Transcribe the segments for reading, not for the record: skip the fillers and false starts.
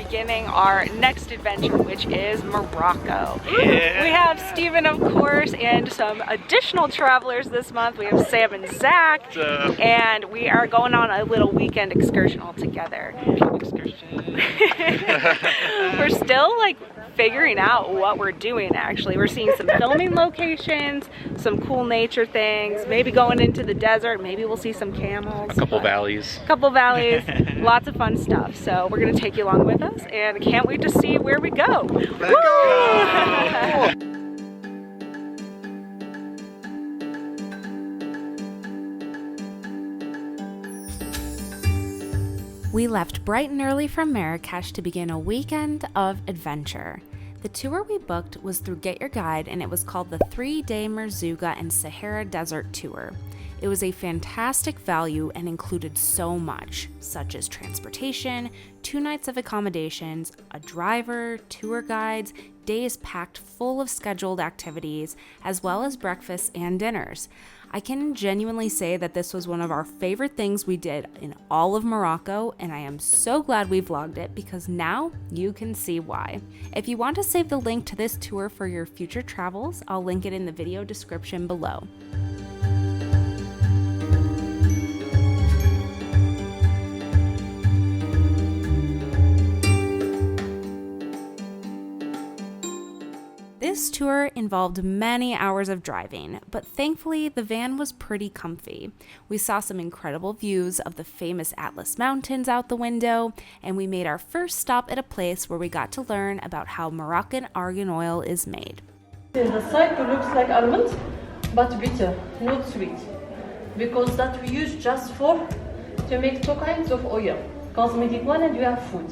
beginning our next adventure, which is Morocco. Yeah. We have Steven, of course, and some additional travelers this month. We have Sam and Zach, and we are going on a little weekend excursion all together. We're still like figuring out what we're doing. Actually, we're seeing some filming locations, some cool nature things, maybe going into the desert, maybe we'll see some camels, a couple valleys, lots of fun stuff. So we're gonna take you along with us, and I can't wait to see where we go. Let's go. We left bright and early from Marrakech to begin a weekend of adventure. The tour we booked was through Get Your Guide, and it was called the 3-day Merzouga and Sahara Desert Tour. It was a fantastic value and included so much, such as transportation, 2 nights of accommodations, a driver, tour guides, days packed full of scheduled activities, as well as breakfasts and dinners. I can genuinely say that this was one of our favorite things we did in all of Morocco, and I am so glad we vlogged it because now you can see why. If you want to save the link to this tour for your future travels, I'll link it in the video description below. This tour involved many hours of driving, but thankfully the van was pretty comfy. We saw some incredible views of the famous Atlas Mountains out the window, and we made our first stop at a place where we got to learn about how Moroccan argan oil is made. The side looks like almond, but bitter, not sweet, because that we use just for to make 2 kinds of oil, cosmetic one and we have food.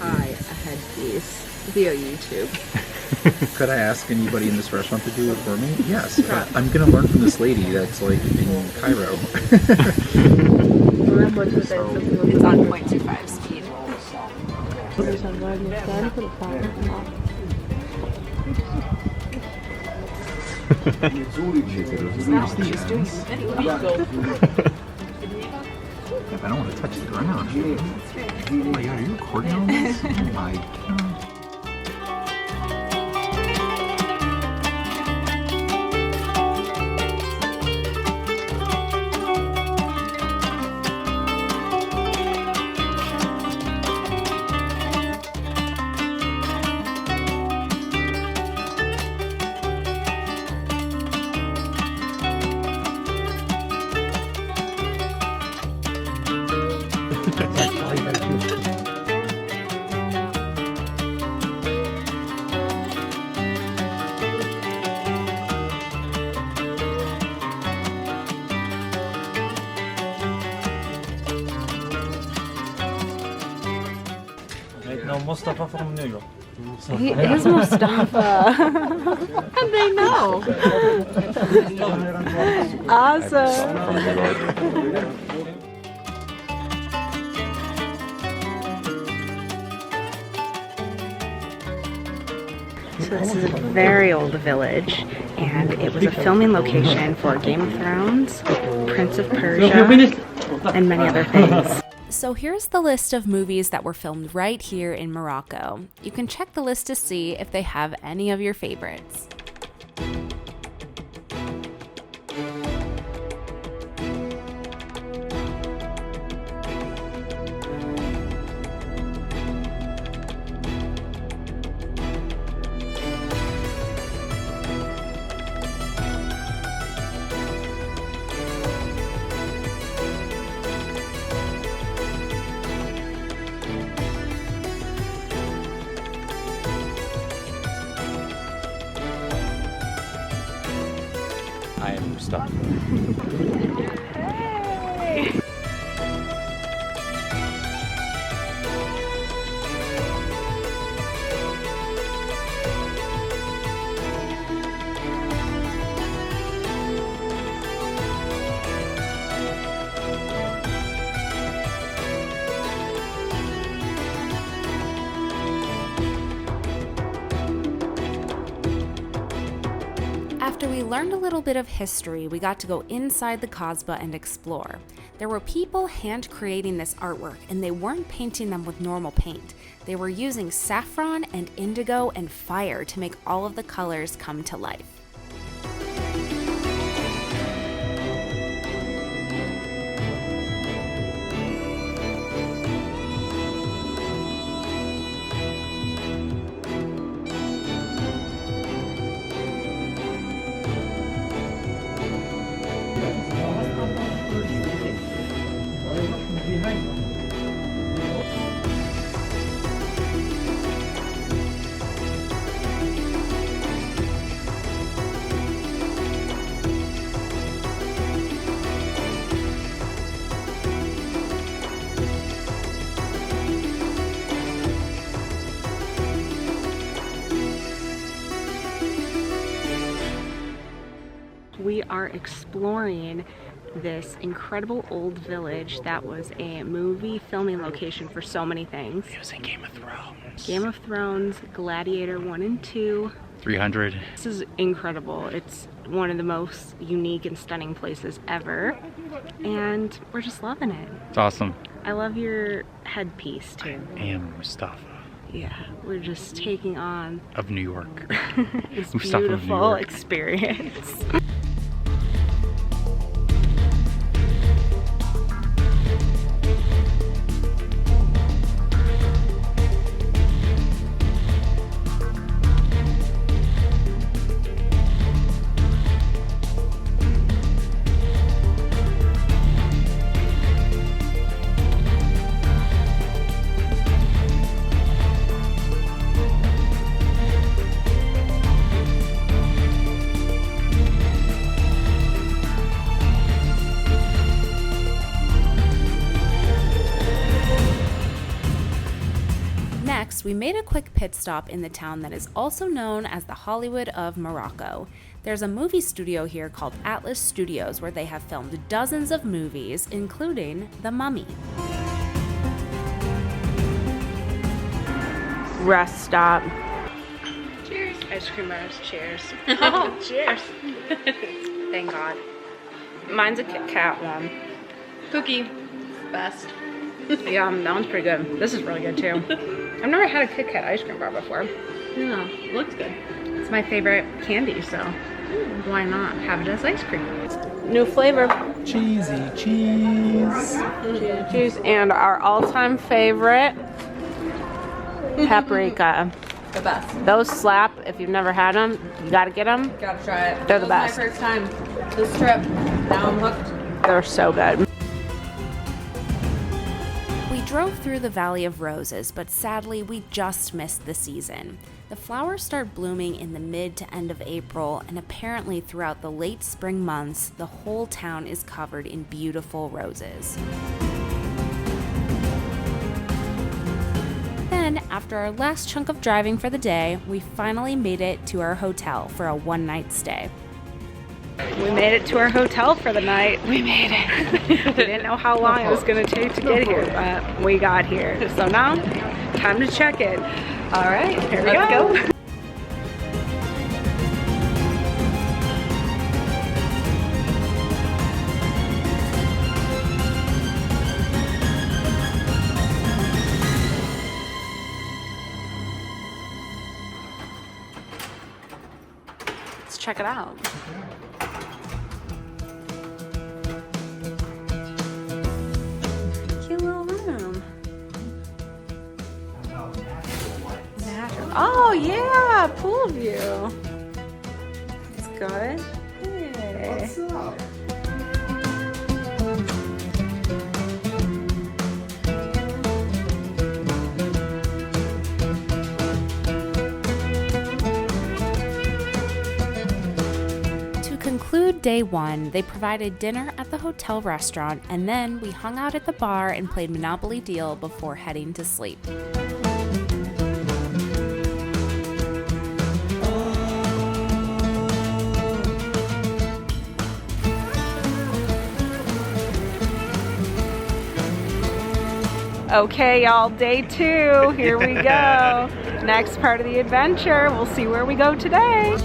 Tie a headpiece via YouTube. Could I ask anybody in this restaurant to do it for me? Yes, but I'm gonna learn from this lady that's like in Cairo. It's on 0.25 speed. She's doing the video. I don't want to touch the ground. Oh my god, are you recording all this? Oh my god. No, Mustafa from New York. He is Mustafa. And they know. Awesome. So this is a very old village, and it was a filming location for Game of Thrones, Prince of Persia, and many other things. So here's the list of movies that were filmed right here in Morocco. You can check the list to see if they have any of your favorites. Mustafa. Hey. After we learned a little bit of history, we got to go inside the Kasbah and explore. There were people hand creating this artwork, and they weren't painting them with normal paint. They were using saffron and indigo and fire to make all of the colors come to life. We are exploring this incredible old village that was a movie filming location for so many things. It was in Game of Thrones. Game of Thrones, Gladiator 1 and 2. 300. This is incredible. It's one of the most unique and stunning places ever, and we're just loving it. It's awesome. I love your headpiece too. I am Mustafa Yeah, we're just taking on of New York. this Mustafa of New beautiful York. experience. Next, we made a quick pit stop in the town that is also known as the Hollywood of Morocco. There's a movie studio here called Atlas Studios where they have filmed dozens of movies, including The Mummy. Rest stop. Cheers. Ice cream bars. Cheers. Oh, cheers. Thank God. Mine's a Kit Kat one. Cookie. Best. Yeah, that one's pretty good. This is really good too. I've never had a Kit Kat ice cream bar before. Yeah, looks good. It's my favorite candy, so why not have it as ice cream? New flavor. Cheesy cheese. Cheese and our all-time favorite, paprika. The best. Those slap. If you've never had them, you gotta get them. Gotta try it. They're the That was best. my first time this trip. Now I'm hooked. They're so good. We drove through the Valley of Roses, but sadly we just missed the season. The flowers start blooming in the mid to end of April, and apparently throughout the late spring months, the whole town is covered in beautiful roses. Then, after our last chunk of driving for the day, we finally made it to our hotel for a one-night stay. We made it to our hotel for the night. We made it. We didn't know how long it was going to take to get here, but we got here. So now, time to check in. All right, here we go. Let's check it out. Cute little room. Natural. Oh yeah, pool view. It's good. Hey. What's up? To conclude day one, they provided dinner at the hotel restaurant, and then we hung out at the bar and played Monopoly Deal before heading to sleep. Okay, y'all, day 2. Here we go. Next part of the adventure. We'll see where we go today.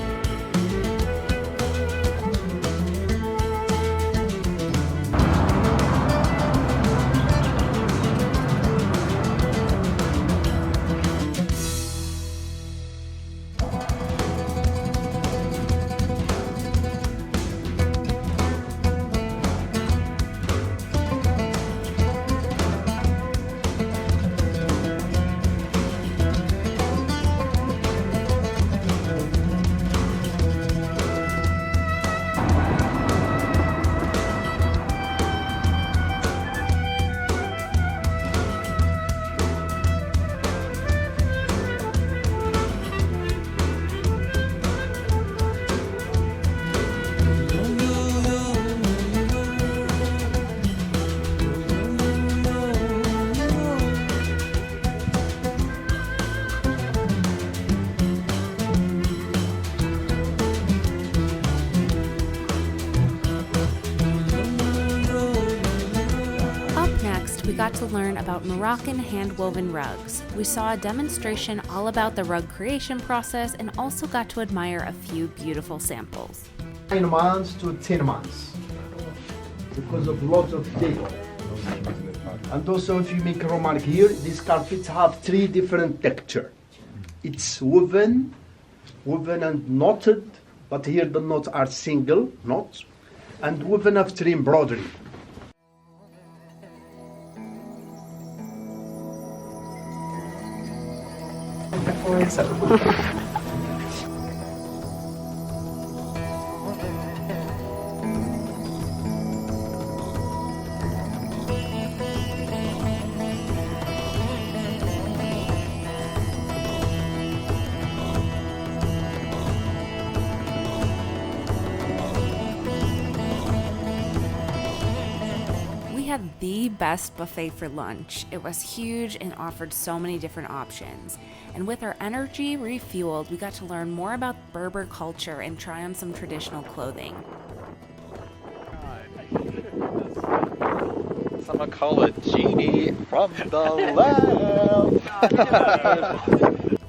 We got to learn about Moroccan handwoven rugs. We saw a demonstration all about the rug creation process and also got to admire a few beautiful samples. 9 months to 10 months because of lots of detail. And also if you make a remark here, these carpets have 3 different texture. It's woven and knotted, but here the knots are single knots, and woven after embroidery. We had the best buffet for lunch. It was huge and offered so many different options. And with our energy refueled, we got to learn more about Berber culture and try on some traditional clothing. Someone call a genie from the lamp.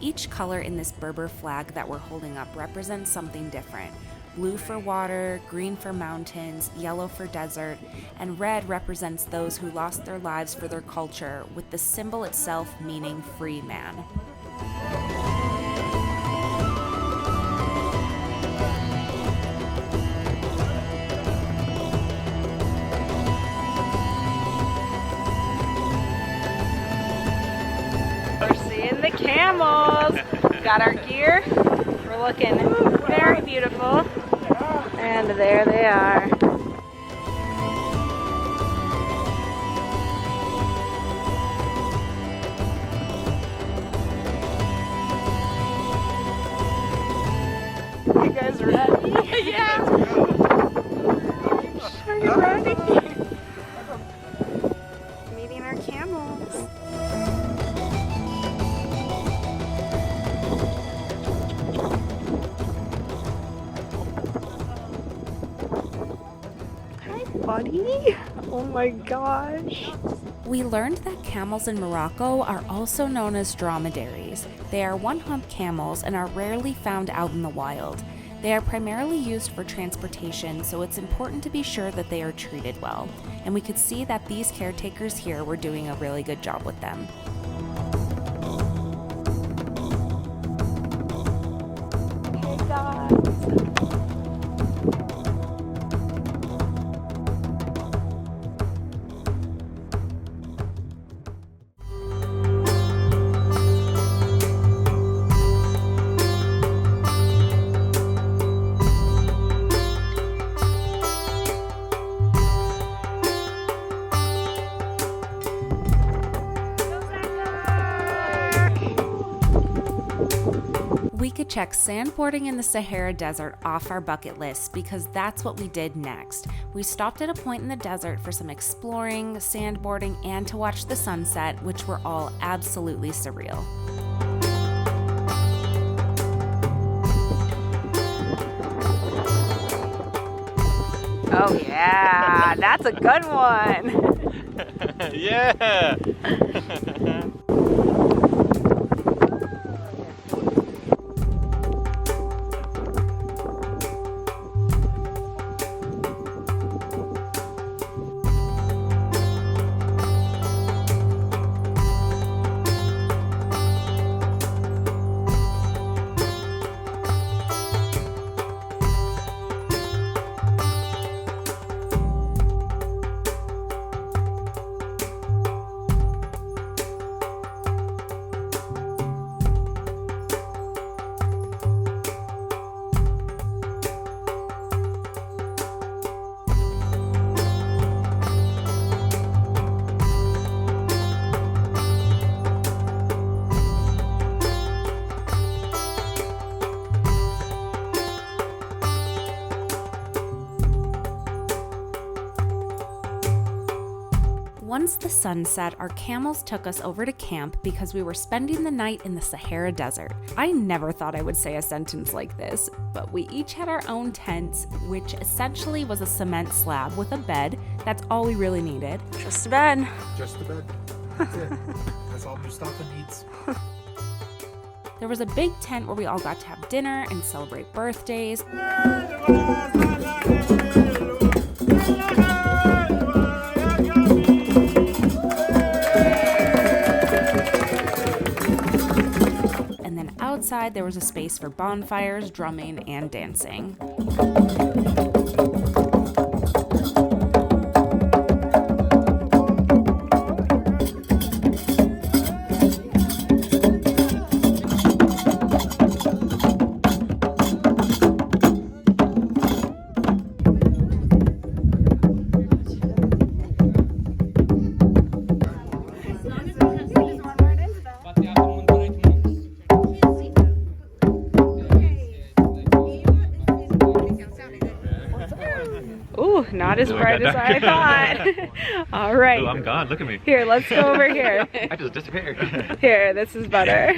Each color in this Berber flag that we're holding up represents something different. Blue for water, green for mountains, yellow for desert, and red represents those who lost their lives for their culture, with the symbol itself meaning free man. We're seeing the camels. Got our gear. We're looking very beautiful. And there they are. You guys ready? Yeah. Are you ready? Meeting our camels. Hi, buddy. Oh my gosh. We learned that camels in Morocco are also known as dromedaries. They are one-hump camels and are rarely found out in the wild. They are primarily used for transportation, so it's important to be sure that they are treated well. And we could see that these caretakers here were doing a really good job with them. Hey guys. We could check sandboarding in the Sahara Desert off our bucket list because that's what we did next. We stopped at a point in the desert for some exploring, sandboarding, and to watch the sunset, which were all absolutely surreal. Oh yeah, that's a good one. Yeah! Once the sun set, our camels took us over to camp because we were spending the night in the Sahara Desert. I never thought I would say a sentence like this, but we each had our own tents, which essentially was a cement slab with a bed. That's all we really needed. Just a bed. Just a bed. That's it. That's all Mustafa needs. There was a big tent where we all got to have dinner and celebrate birthdays. And then outside there was a space for bonfires, drumming, and dancing. Ooh, not as Ooh, bright it as got I dark. thought. All right. Ooh, I'm gone. Look at me. Here, let's go over here. I just disappeared. Here, this is better.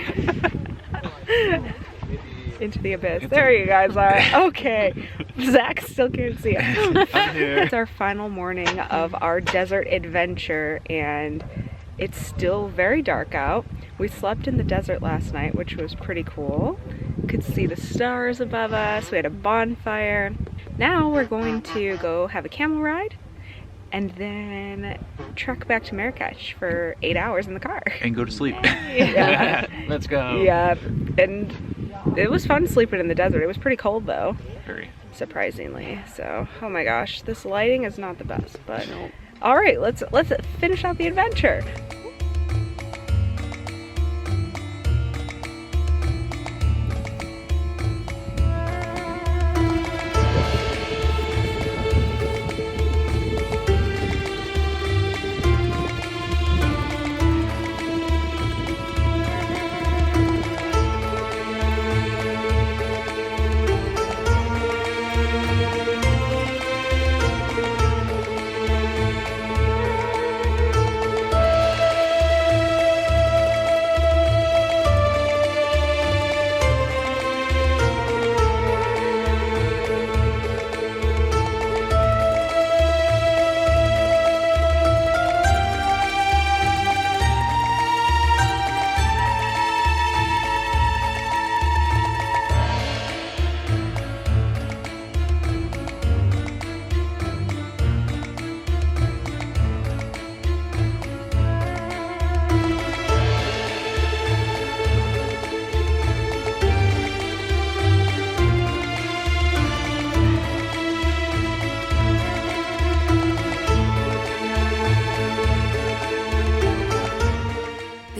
Into the abyss. There you guys are. Okay. Zach still can't see us. I'm here. It's our final morning of our desert adventure, and it's still very dark out. We slept in the desert last night, which was pretty cool. Could see the stars above us. We had a bonfire. Now we're going to go have a camel ride and then trek back to Marrakech for 8 hours in the car. And go to sleep. Yeah. Let's go. Yeah, and it was fun sleeping in the desert. It was pretty cold though, Very. surprisingly. So, oh my gosh, this lighting is not the best, but all right, let's finish out the adventure.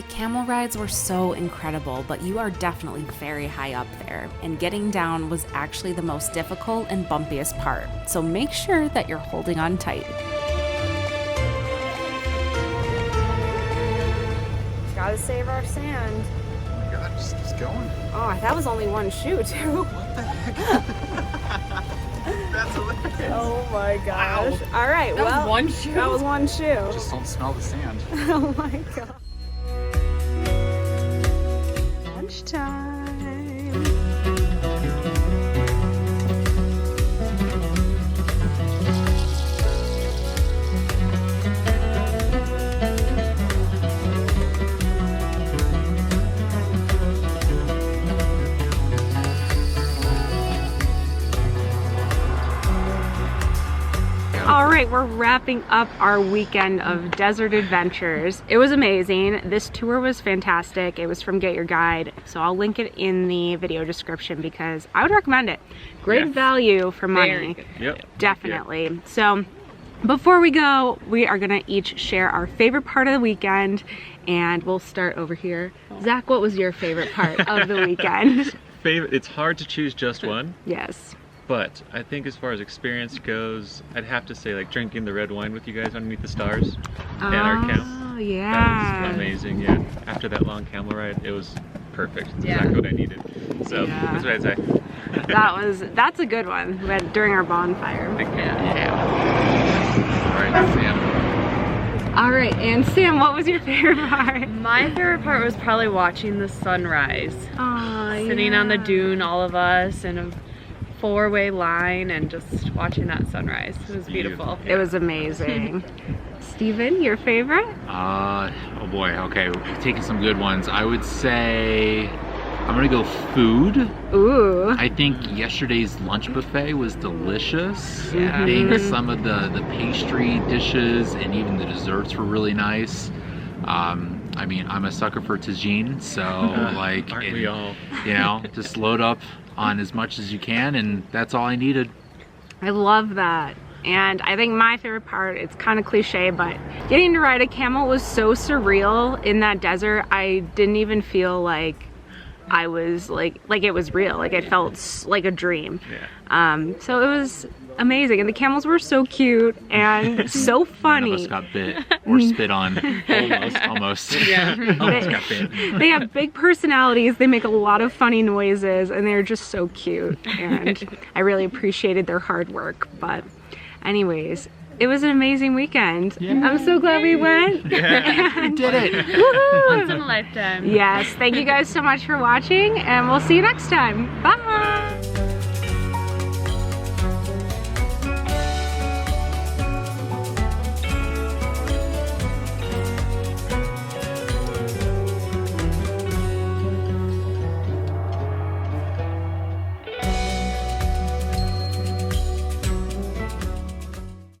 Camel rides were so incredible, but you are definitely very high up there, and getting down was actually the most difficult and bumpiest part, so make sure that you're holding on tight. Gotta save our sand. Oh my god, just keeps going. Oh, that was only one shoe too. That's hilarious. Oh my gosh. All right, That well, was one shoe. that was one shoe. Just don't smell the sand. Oh my god. Lunchtime. All right, we're wrapping up our weekend of desert adventures. It was amazing. This tour was fantastic. It was from Get Your Guide, so I'll link it in the video description because I would recommend it. Great value for money. Yep. Definitely. So before we go, we are gonna each share our favorite part of the weekend, and we'll start over here. Zach, what was your favorite part of the weekend? It's hard to choose just one. Yes. But I think as far as experience goes, I'd have to say like drinking the red wine with you guys underneath the stars at our camp. Oh, yeah. That was amazing, yeah. After that long camel ride, it was perfect. It's exactly what I needed. So that's what I'd say. That's a good one. We went during our bonfire. Thank you. All right, Sam. All right, and Sam, what was your favorite part? My favorite part was probably watching the sunrise. Oh, Sitting on the dune, all of us, in a four-way line and just watching that sunrise. It was beautiful. It was amazing. Steven, your favorite? Oh boy, okay, we're taking some good ones. I would say I'm gonna go food. Ooh. I think yesterday's lunch buffet was delicious. Yeah. I think some of the pastry dishes and even the desserts were really nice. I mean, I'm a sucker for tagine, so like, Aren't we all? You know, just load up on as much as you can, and that's all I needed. I love that. And I think my favorite part, it's kind of cliche, but getting to ride a camel was so surreal in that desert. I didn't even feel like I was like it was real. Like it felt like a dream. Yeah. So it was amazing, and the camels were so cute and so funny. None of us got bit or spit on. Almost. Yeah. Almost got bit. They have big personalities. They make a lot of funny noises, and they're just so cute. And I really appreciated their hard work. But anyways, it was an amazing weekend. Yeah. I'm so glad we went. Yeah. And Did it. woohoo! Once in a lifetime. Yes, thank you guys so much for watching, and we'll see you next time. Bye!